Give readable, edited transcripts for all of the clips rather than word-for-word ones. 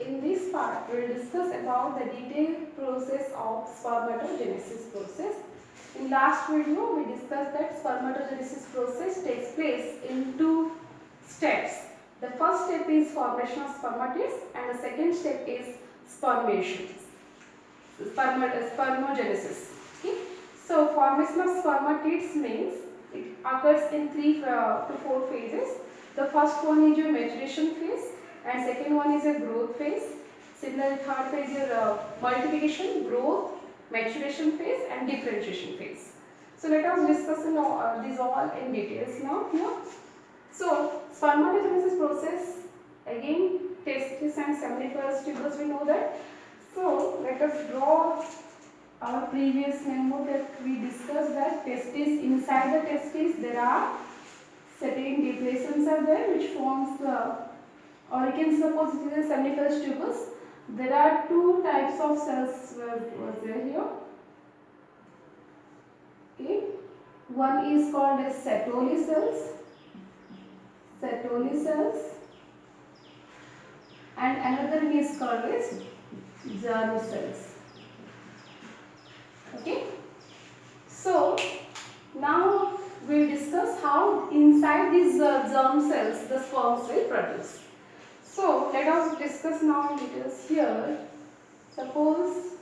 In this part, we will discuss about the detailed process of spermatogenesis process. In last video, we discussed that spermatogenesis process takes place in two steps. The first step is formation of spermatids and the second step is spermogenesis. Okay. So formation of spermatids means it occurs in 3 to 4 phases. The first one is your maturation phase and second one is a growth phase. Similarly, third phase is multiplication, growth, maturation phase and differentiation phase. So let us discuss these all in details now here. So spermatogenesis process, again testis and seminiferous tubules, we know that. So let us draw our previous memo that we discussed that testis, inside the testis there are certain depressions are there which forms the, or you can suppose it is a seminiferous tubules. There are two types of cells was there here. Okay, one is called as Sertoli cells, and another is called as germ cells. Okay, so now we will discuss how inside these germ cells the sperms will produce. So let us discuss now in details here. Suppose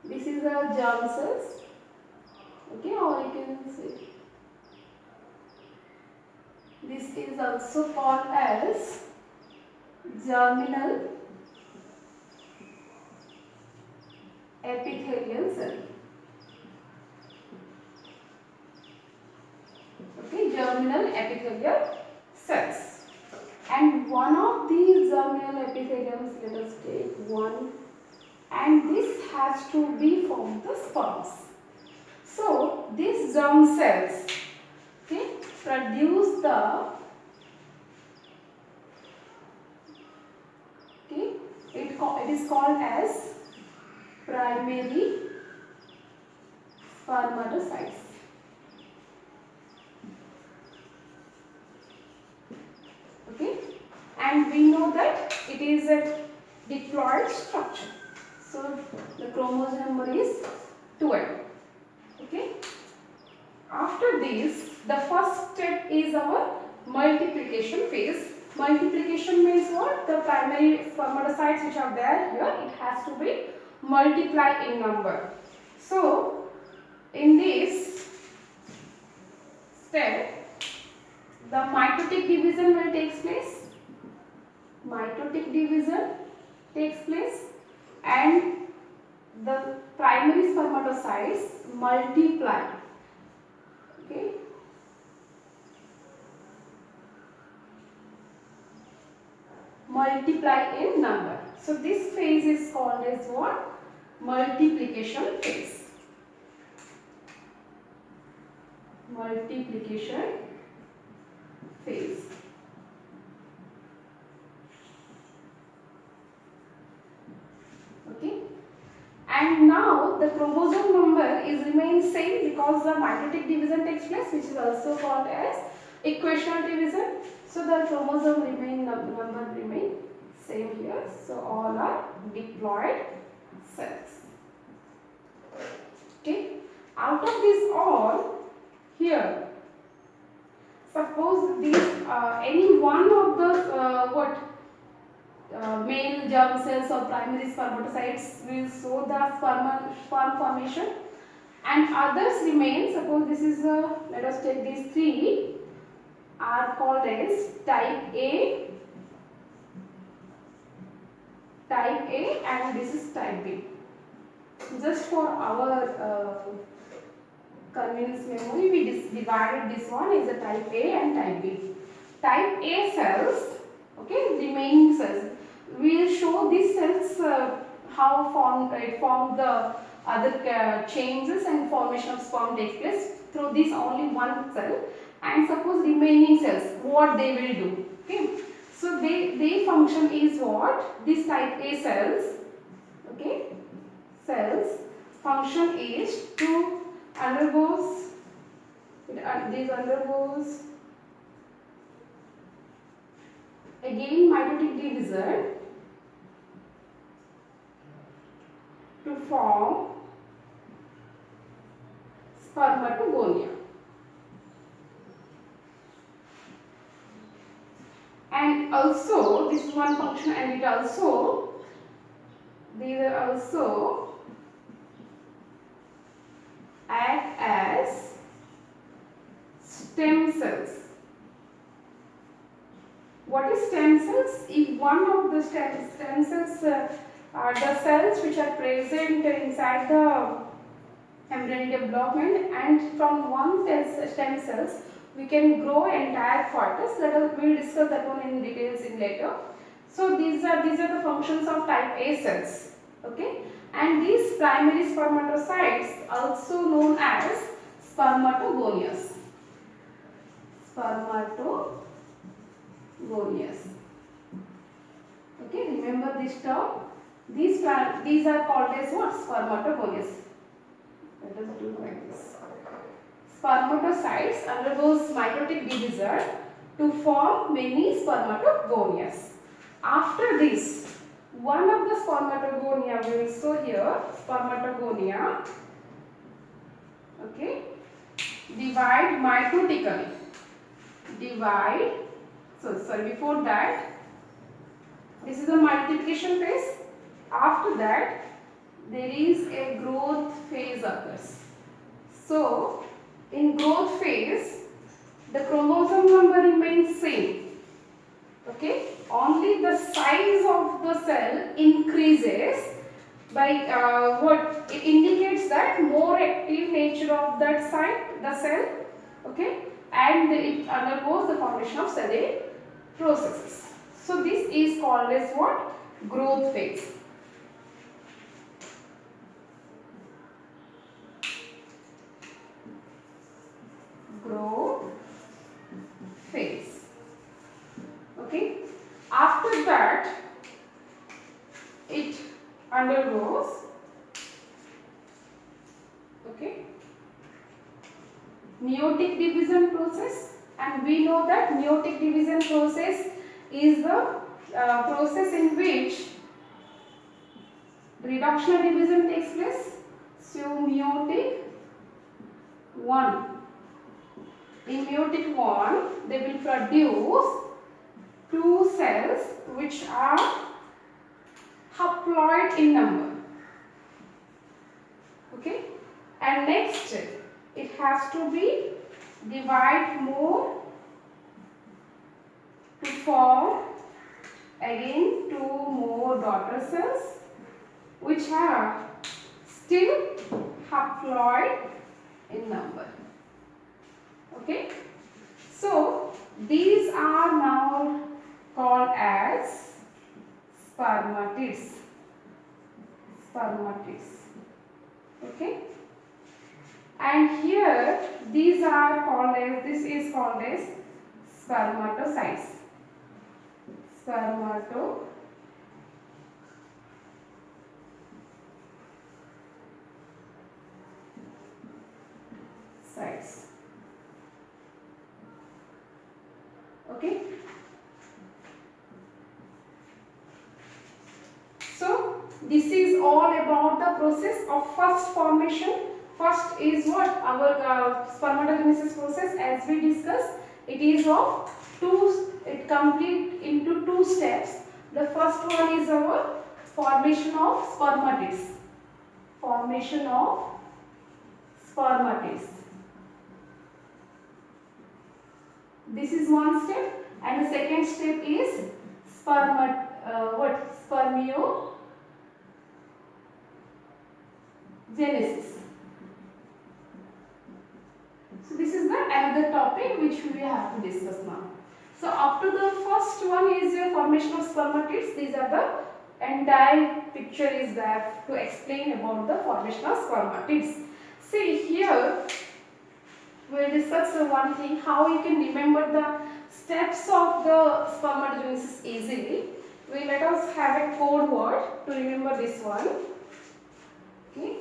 this is a germ cells, okay, or you can say this is also called as germinal epithelial cell. Okay, germinal epithelial cells. And one of these germinal epitheliums, let us take one, and this has to be from the sperms. So these germ cells, okay, produce the, okay, it is called as primary spermatocytes. Okay, and we know that it is a diploid structure. So the chromosome number is 12. Okay. After this, the first step is our multiplication phase. Multiplication means what? The primary spermatocytes which are there here, it has to be multiplied in number. So in this step, the mitotic division will take place. Mitotic division takes place and the primary spermatocytes multiply. Okay. Multiply in number. So this phase is called as what? Multiplication phase. Multiplication phase. Okay. And now the chromosome number is remains same because the mitotic division takes place, which is also called as equational division. So the chromosome number remain same here. So all are diploid cells. Okay. Out of this all, here, suppose these any one of the male germ cells or primary spermatocytes will show the sperm formation, and others remain. Suppose this is let us take these three are called as type A, and this is type B. Just for our convenience memory, we divided this one as a type A and type B. Type A cells, okay, remaining cells, we will show these cells how form the other changes and formation of sperm takes place through this only one cell. And suppose remaining cells, what they will do, okay. So they function is what? This type A cells, okay, cells function is to undergoes, these undergoes again mitotic division to form spermatogonia. And also this is one function, and it also, these are also act as stem cells. What is stem cells? If one of the stem cells are the cells which are present inside the embryonic development, and from one stem cells we can grow entire fetus. We will discuss that one in details in later. So these are the functions of type A cells. Okay, and these primary spermatocytes also known as spermatogonias. Spermatogonias. Okay, remember this term. These are called as what? Spermatogonias. Let us do like this. Spermatocytes undergoes mitotic division to form many spermatogonias. After this, one of the spermatogonia, we will show here spermatogonia, okay, divide mitotically. Before that, this is the multiplication phase. After that, there is a growth phase occurs. So, in growth phase, the chromosome number remains same. Okay, only the size of the cell increases by what it indicates that more active nature of that the cell. Okay, and it undergoes the formation of cellular processes. So this is called as what? Growth phase. Growth phase. Okay. After that, it undergoes, okay, meiotic division process, and we know that meiotic division process is the process in which reductional division takes place. So meiotic 1. In meiotic 1, they will produce 2 cells which are haploid in number. Okay, and next it has to be divide more to form again 2 more daughter cells which are still haploid in number. Okay, so these are now called as spermatids. Okay, and here these are called as, this is called as spermatocytes. Okay, so this is all about the process of first formation. First is what? Our spermatogenesis process, as we discussed. It is of it complete into 2 steps. The first one is our formation of spermatids. This is one step, and the second step is spermiogenesis. So this is the another topic which we have to discuss now. So up to the first one is your formation of spermatids. These are the entire picture is there to explain about the formation of spermatids. See here, we will discuss one thing, how you can remember the steps of the spermatogenesis easily. Let us have a code word to remember this one. Okay,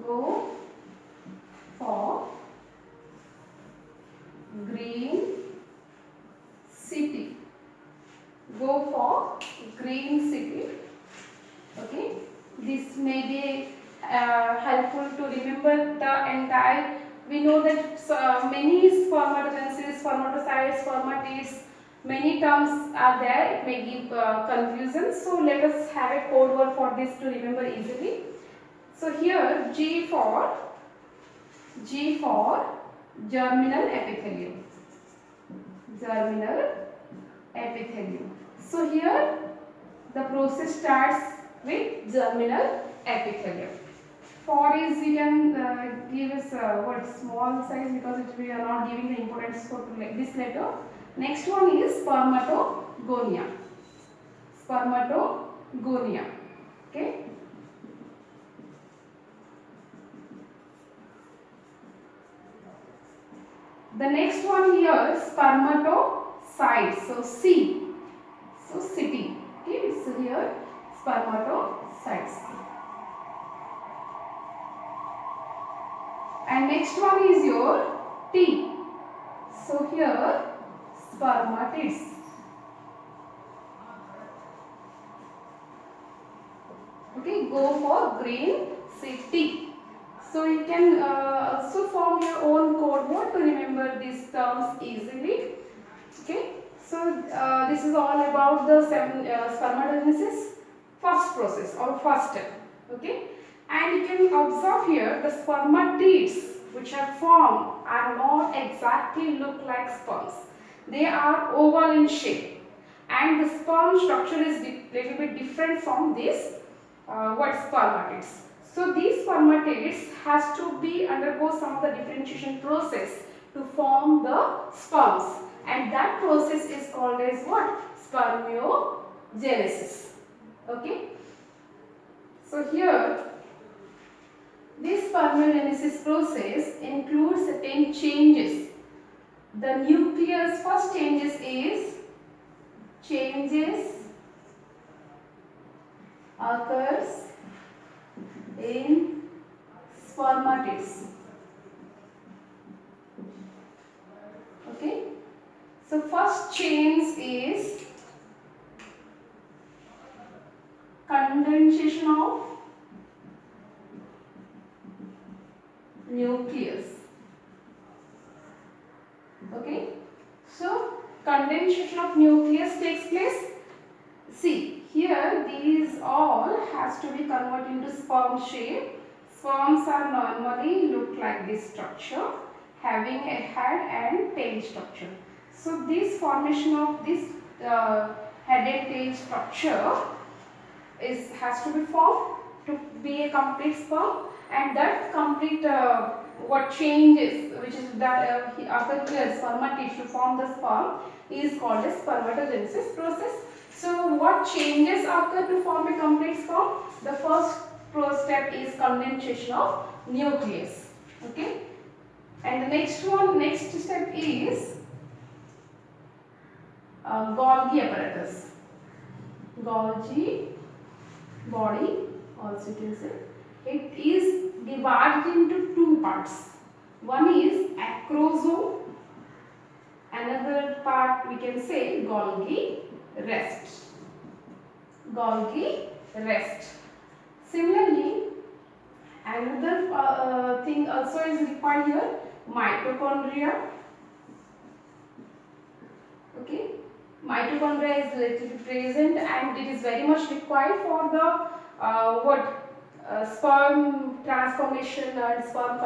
go for green, C go for green city. Okay, this may be helpful to remember the entire. We know that many spermatogenesis, spermatocytes, spermatids, many terms are there. It may give confusion. So let us have a code word for this to remember easily. So here G for germinal epithelium. Germinal epithelium. So here the process starts with germinal epithelium. For is we can give us what small size because we are not giving the importance for this letter. Next one is spermatogonia. Spermatogonia. Okay. The next one here spermatocytes. So C. So city. Okay. So here spermatocytes. And next one is your T. So here spermatids. Okay, go for green city. So you can also form your own code word to remember these terms easily. Okay, so this is all about the spermatogenesis first process or first step. Okay, and you can observe here the spermatids which are formed are not exactly look like sperms. They are oval in shape, and the sperm structure is little bit different from this spermatids. So these spermatids has to be undergo some of the differentiation process to form the sperms, and that process is called as what? Spermiogenesis. Okay. So here this spermiogenesis process includes certain changes. The nucleus first changes occurs in spermatids. Okay. So first change is condensation of nucleus. Okay. So condensation of nucleus takes place. See, here these all has to be converted into sperm shape. Sperms are normally look like this structure, having a head and tail structure. So this formation of this head and tail structure has to be formed to be a complete sperm, and that complete what changes, which is that occurs here spermatids to form the sperm, is called as spermatogenesis process. So what changes occur to form a complete sperm? The first step is condensation of nucleus. Okay, and the next step is Golgi apparatus. Golgi body also it is. It is divided into two parts. One is acrosome. Another part we can say Golgi rest. Golgi rest. Similarly, another thing also is required here, mitochondria. Okay, mitochondria is little present, and it is very much required for the sperm transformation and sperm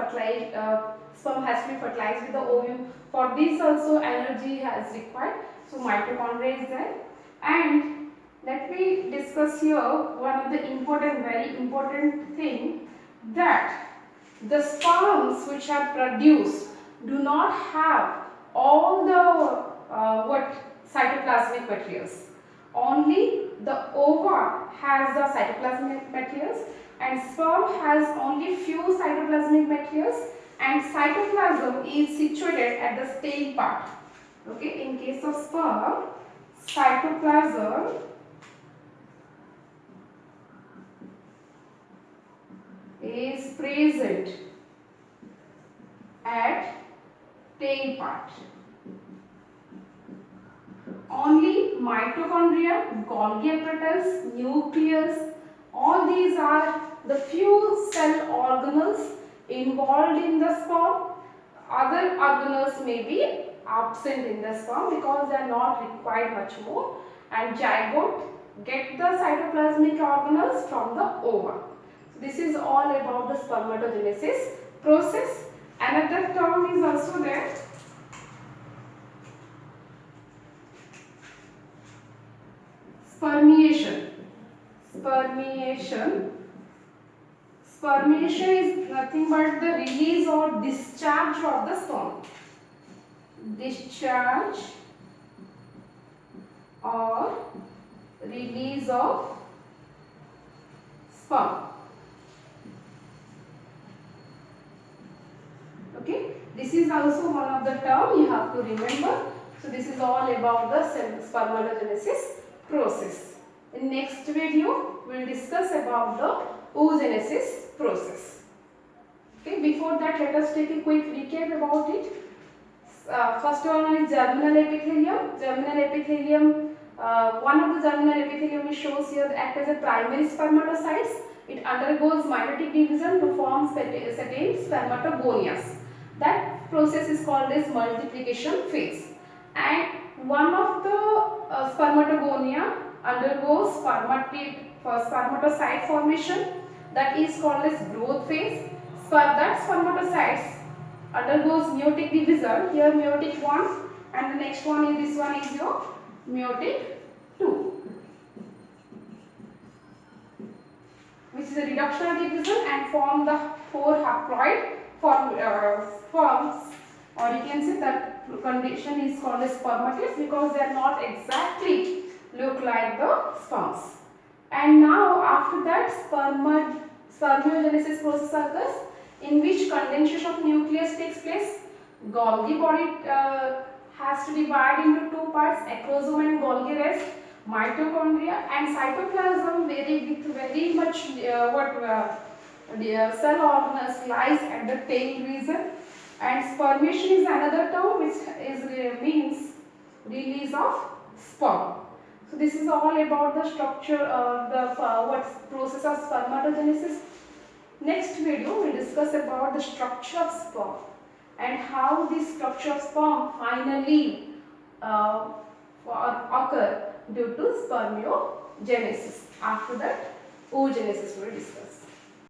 sperm has to be fertilized with the ovum. For this also energy has required. So mitochondria is there. And let me discuss here one of the very important thing, that the sperms which are produced do not have all the cytoplasmic materials. Only the ova has the cytoplasmic materials, and sperm has only few cytoplasmic materials, and cytoplasm is situated at the tail part. Okay, in case of sperm, cytoplasm is present at tail part. only mitochondria, Golgi apparatus, nucleus, all these are the few cell organelles involved in the sperm. Other organelles may be absent in the sperm because they are not required much more, and zygote get the cytoplasmic organelles from the ova. So this is all about the spermatogenesis process. Another term is also there. Spermiation. Spermiation. Spermiation is nothing but the release or discharge of the sperm. Discharge or release of sperm. Okay, this is also one of the term you have to remember. So this is all about the spermatogenesis process. In next video, we will discuss about the oogenesis process. Okay, before that, let us take a quick recap about it. First one is germinal epithelium. Germinal epithelium, one of the germinal epithelium which shows here act as a primary spermatocytes. It undergoes meiotic division to form certain spermatogonias. That process is called as multiplication phase. And one of the spermatogonia undergoes spermatocyte formation, that is called as growth phase. That spermatocytes undergoes meiotic division. Here meiotic 1 and the next one is this one is your meiotic 2, which is a reductional division and form the 4 haploid sperms, or you can say that condition is called as spermatids because they are not exactly look like the sperms. And now after that spermiogenesis process occurs, in which condensation of nucleus takes place. Golgi body has to divide into two parts, acrosome and Golgi rest, mitochondria and cytoplasm very much cell organelles lies at the tail region, and spermation is another term which means release of sperm. So this is all about the structure what process of spermatogenesis. Next video we will discuss about the structure of sperm and how this structure of sperm finally occur due to spermiogenesis. After that, oogenesis we will discuss.